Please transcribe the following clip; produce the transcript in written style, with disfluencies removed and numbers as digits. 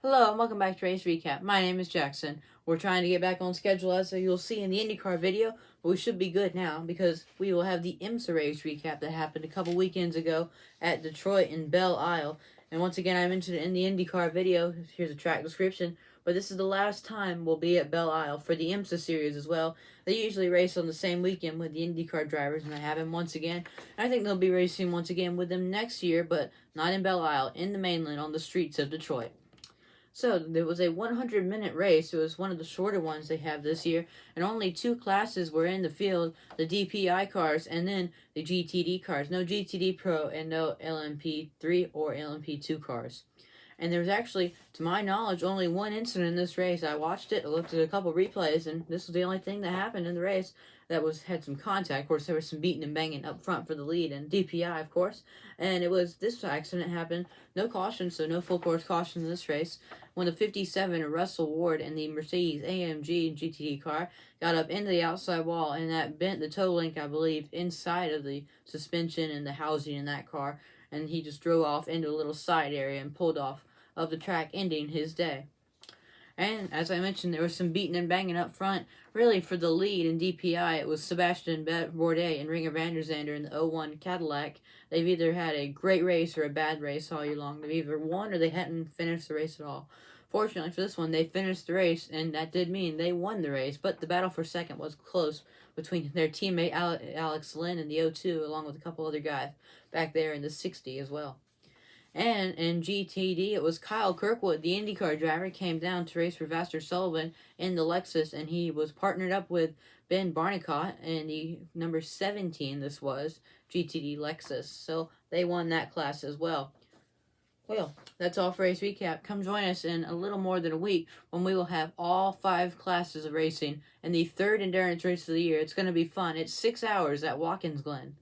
Hello and welcome back to Race Recap. My name is Jackson. We're trying to get back on schedule as you'll see in the IndyCar video, but we should be good now because we will have the IMSA race recap that happened a couple weekends ago at Detroit and Belle Isle. And once again, I mentioned it in the IndyCar video. Here's a track description. But this is the last time we'll be at Belle Isle for the IMSA series as well. They usually race on the same weekend with the IndyCar drivers, and I have them once again. I think they'll be racing once again with them next year, but not in Belle Isle, in the mainland on the streets of Detroit. So there was a 100-minute race. It was one of the shorter ones they have this year, and only two classes were in the field: the DPI cars and then the GTD cars. No GTD Pro and no LMP3 or LMP2 cars. And there was actually, to my knowledge, only one incident in this race. I watched it, I looked at a couple replays, and this was the only thing that happened in the race that had some contact. Of course, there was some beating and banging up front for the lead and DPI, of course. And this accident happened. No caution, so no full course caution in this race. When the 57 Russell Ward and the Mercedes AMG GTD car got up into the outside wall, and that bent the toe link, I believe, inside of the suspension and the housing in that car. And he just drove off into a little side area and pulled off of the track, ending his day. And as I mentioned, there was some beating and banging up front. Really, for the lead in DPI, it was Sebastian Bourdais and Ringer van der Zande in the 01 Cadillac. They've either had a great race or a bad race all year long. They've either won or they hadn't finished the race at all. Fortunately for this one, they finished the race, and that did mean they won the race. But the battle for second was close between their teammate Alex Lynn in the 02, along with a couple other guys back there in the 60 as well. And in GTD, it was Kyle Kirkwood, the IndyCar driver, came down to race for Vaster Sullivan in the Lexus, and he was partnered up with Ben Barnicott in the number 17, this was, GTD Lexus. So they won that class as well. Well, that's all for Race Recap. Come join us in a little more than a week when we will have all 5 classes of racing in the third endurance race of the year. It's going to be fun. It's 6 hours at Watkins Glen.